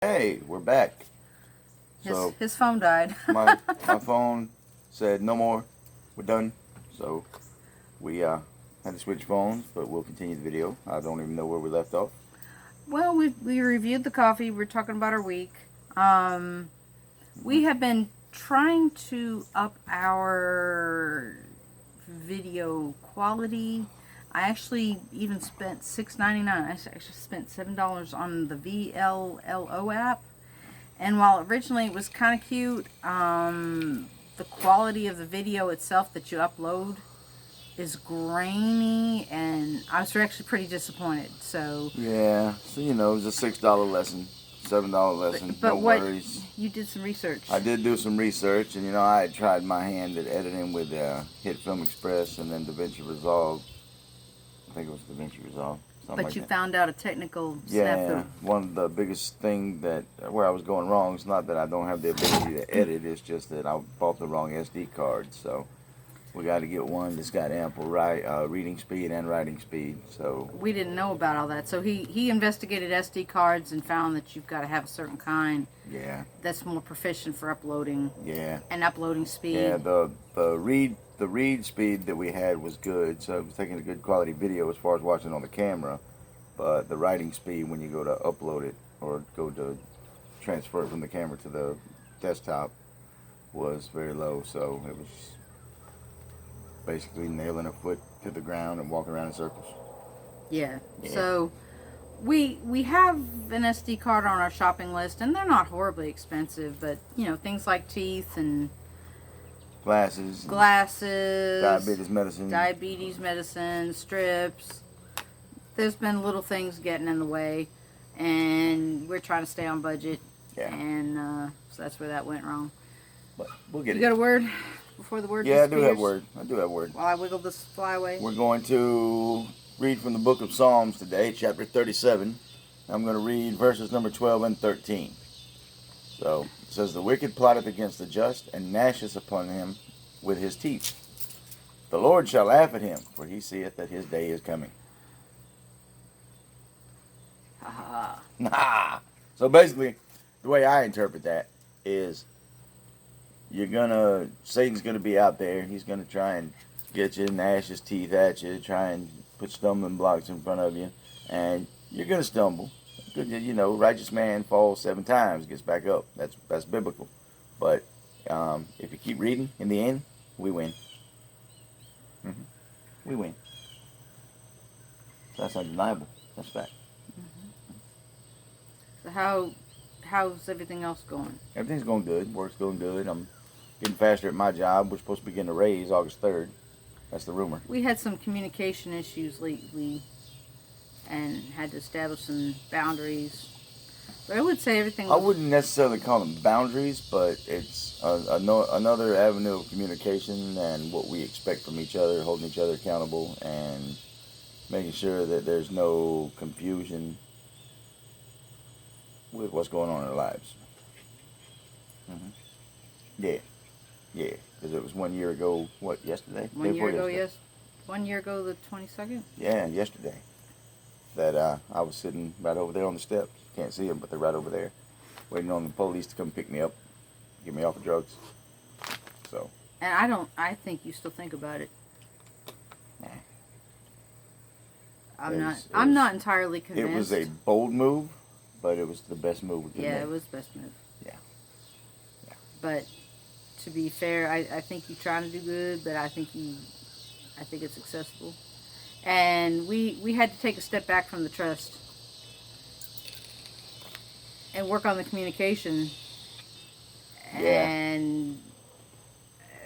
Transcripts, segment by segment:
Hey, we're back. His So his phone died. my phone said no more. We're done. So we had to switch phones, but we'll continue the video. I don't even know where we left off. Well, we reviewed the coffee. We're talking about our week. Hmm. We have been trying to up our video quality. I actually even spent $6.99. I actually spent $7 on the VLLO app. And while originally it was kind of cute, the quality of the video itself that you upload is grainy, and I was actually pretty disappointed. So, Yeah. So it was a $6 lesson, $7 lesson. No but what worries. you did some research. I did do some research, and I had tried my hand at editing with Hit Film Express and then DaVinci Resolve. I think it was DaVinci Resolve, something But like you that. found out a technical Yeah, snafu. one of the biggest thing that where I was going wrong is not that I don't have the ability to edit. It's just that I bought the wrong SD card. So we got to get one that's got ample reading speed and writing speed. So We didn't know about all that. So he investigated SD cards and found that you've got to have a certain kind yeah, that's more proficient for uploading yeah, and uploading yeah. speed. The read speed that we had was good, so it was taking a good quality video as far as watching on the camera. But the writing speed when you go to upload it or go to transfer it from the camera to the desktop was very low. So it was basically nailing a foot to the ground and walking around in circles. Yeah. Yeah. So we have an SD card on our shopping list, and they're not horribly expensive, but things like teeth and Glasses, and glasses, diabetes medicine. strips. There's been little things getting in the way, and we're trying to stay on budget, Yeah, and so that's where that went wrong. but we'll get You it. got a word before the word Yeah, I do have disappears? word. I do have word. While I wiggle this fly away. We're going to read from the book of Psalms today, chapter 37. I'm going to read verses number 12 and 13. So it says, "The wicked plotteth against the just, and gnasheth upon him with his teeth. The Lord shall laugh at him, for he seeth that his day is coming." Ha ha. Nah. So basically, the way I interpret that is Satan's gonna be out there. He's gonna try and get you, gnash his teeth at you, try and put stumbling blocks in front of you, and you're gonna stumble. Good, righteous man falls 7 times, gets back up. That's biblical. But if you keep reading, in the end, we win. hmm We win. So that's undeniable. That's fact. So how's everything else going? Everything's going good. Work's going good. I'm getting faster at my job. We're supposed to be getting a raise August 3rd. That's the rumor. We had some communication issues lately, and had to establish some boundaries. But I would say everything I was. wouldn't necessarily call them boundaries, but it's another avenue of communication and what we expect from each other, holding each other accountable, and making sure that there's no confusion with what's going on in our lives. hmm Yeah, yeah. Because it was 1 year ago, what, yesterday? Day One year before ago, yesterday? yes. 1 year ago, the 22nd. Yeah, yesterday. That I was sitting right over there on the steps. Can't see them, but they're right over there, waiting on the police to come pick me up, get me off of drugs. So, And I think you still think about it. nah. I'm not entirely convinced. It was a bold move, but it was the best move we could Yeah, make. it was the best move. Yeah. Yeah. But to be fair, I think you're trying to do good, but I think it's successful. And we had to take a step back from the trust and work on the communication. Yeah. And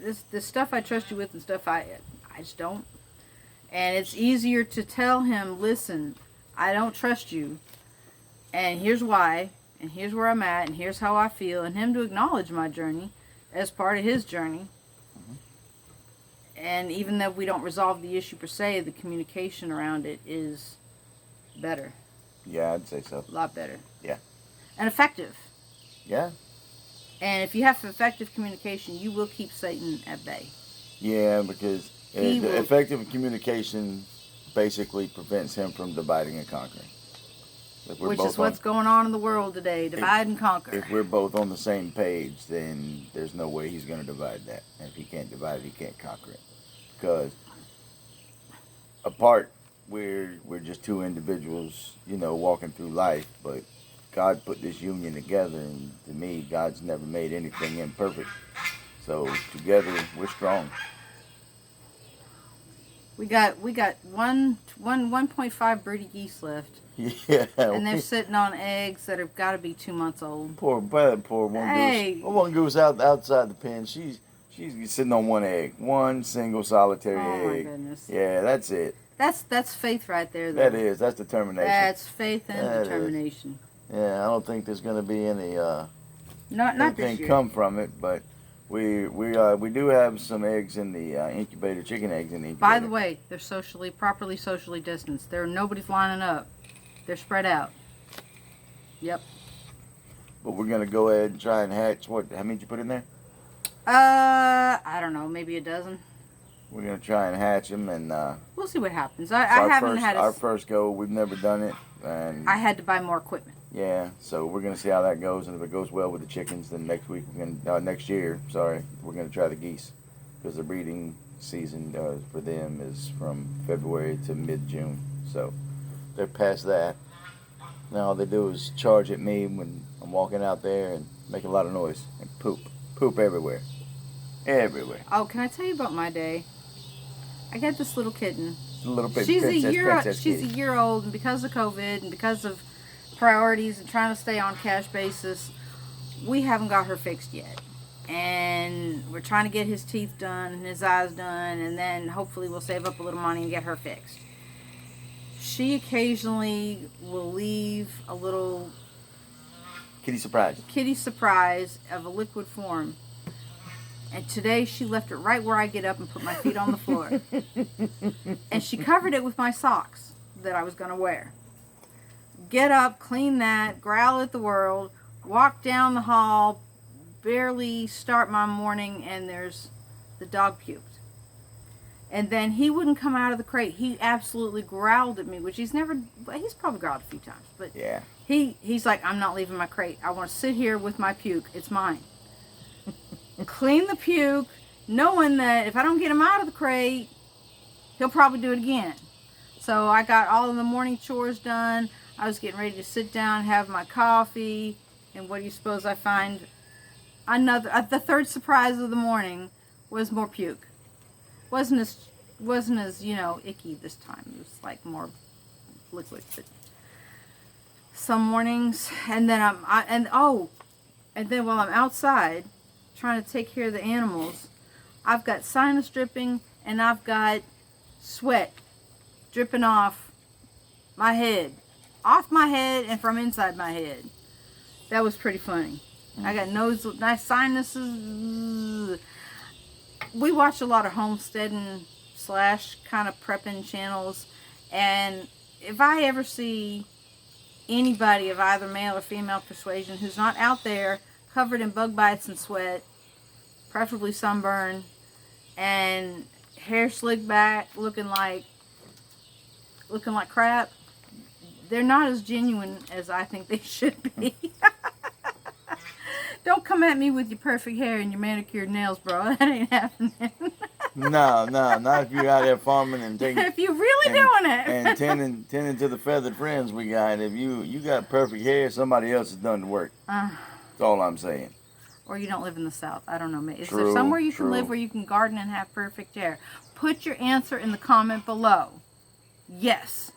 this stuff I trust you with and stuff I just don't. And it's easier to tell him, listen, I don't trust you, and here's why, and here's where I'm at, and here's how I feel, and him to acknowledge my journey as part of his journey. hmm And even though we don't resolve the issue per se, the communication around it is better. Yeah, I'd say so. A lot better. Yeah. And effective. Yeah. And if you have effective communication, you will keep Satan at bay. Yeah, because He will. effective communication basically prevents him from dividing and conquering. Which is what's going on in the world today. Divide and conquer. If we're both on the same page, then there's no way he's going to divide that. And if he can't divide it, he can't conquer it. Because apart, we're just two individuals, walking through life. But God put this union together, and to me, God's never made anything imperfect. So together, we're strong. We got 1.5 broody geese left. Yeah. And they're sitting on eggs that have got to be 2 months old. Poor one goose. One goose outside the pen. She's sitting on one egg, one single solitary egg. Oh my goodness. Yeah, that's it. That's faith right there, though. That is. That's determination. That's faith and determination. Yeah, I don't think there's going to be any not anything this year. come from it, but we do have some eggs in the incubator, chicken eggs in the incubator. By the way, they're properly socially distanced. Nobody's lining up. They're spread out. Yep. But we're going to go ahead and try and hatch. How many did you put in there? I don't know, maybe a dozen. We're going to try and hatch them, and we'll see what happens. I haven't had our first go. We've never done it, and I had to buy more equipment. Yeah, so we're gonna see how that goes, and if it goes well with the chickens, then next year, we're gonna try the geese, because the breeding season for them is from February to mid-June. So they're past that. Now all they do is charge at me when I'm walking out there and make a lot of noise and poop everywhere. Oh, can I tell you about my day? I got this little kitten. She's a year old, and because of COVID and because of priorities and trying to stay on cash basis, we haven't got her fixed yet. And we're trying to get his teeth done and his eyes done, and then hopefully we'll save up a little money and get her fixed. She occasionally will leave a little kitty surprise of a liquid form. And today she left it right where I get up and put my feet on the floor. And she covered it with my socks that I was going to wear. Get up, clean that, growl at the world, walk down the hall, barely start my morning, and there's the dog puked. And then he wouldn't come out of the crate. He absolutely growled at me, which he's probably growled a few times. But yeah, he's like, I'm not leaving my crate. I want to sit here with my puke. It's mine. Clean the puke, knowing that if I don't get him out of the crate, he'll probably do it again. So I got all of the morning chores done. I was getting ready to sit down, have my coffee, and what do you suppose I find? The third surprise of the morning was more puke. Wasn't as icky this time. It was like more liquid. But some mornings, and then while I'm outside trying to take care of the animals, I've got sinus dripping and I've got sweat dripping off my head and from inside my head. That was pretty funny. I got nice sinuses. We watch a lot of homesteading / kind of prepping channels, and if I ever see anybody of either male or female persuasion who's not out there covered in bug bites and sweat, preferably sunburn, and hair slicked back, looking like crap, they're not as genuine as I think they should be. Don't come at me with your perfect hair and your manicured nails, bro. That ain't happening. No, not if you're out there farming and taking. If you're really doing it. And tending to the feathered friends we got. If you got perfect hair, somebody else has done the work. That's all I'm saying. Or you don't live in the South. I don't know. Is there somewhere you can live where you can garden and have perfect hair? Put your answer in the comment below. Yes.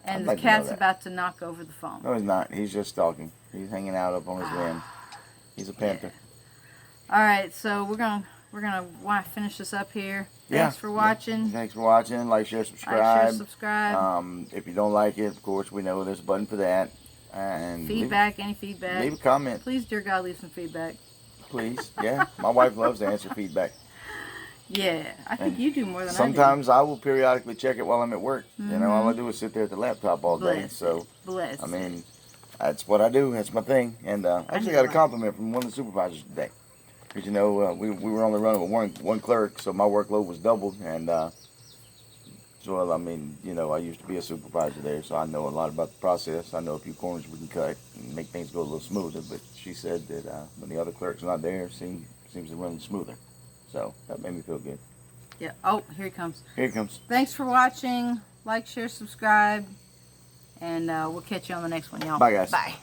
And the cat's about to knock over the phone. No, he's not. He's just stalking. He's hanging out up on his limb. He's a panther. Yeah. All right, so we're gonna want to finish this up here. Thanks for watching. Yeah. Thanks for watching. Like, share, subscribe. Subscribe. If you don't like it, of course, we know there's a button for that. And any feedback. Leave a comment. Please, dear God, leave some feedback. Please, yeah. My wife loves to answer feedback. Yeah, I think you do more than sometimes I will periodically check it while I'm at work. Mm-hmm. All I do is sit there at the laptop all day. So, I mean, that's what I do. That's my thing. And I actually got a compliment from one of the supervisors today. Because, we were only running with one clerk, so my workload was doubled. And Well, I mean, you know, I used to be a supervisor there, so I know a lot about the process. I know a few corners we can cut and make things go a little smoother. But she said that when the other clerk's not there, it seems to run smoother. So that made me feel good. Yeah. Oh, here he comes. Here it comes. Thanks for watching. Like, share, subscribe. And we'll catch you on the next one, y'all. Bye, guys. Bye.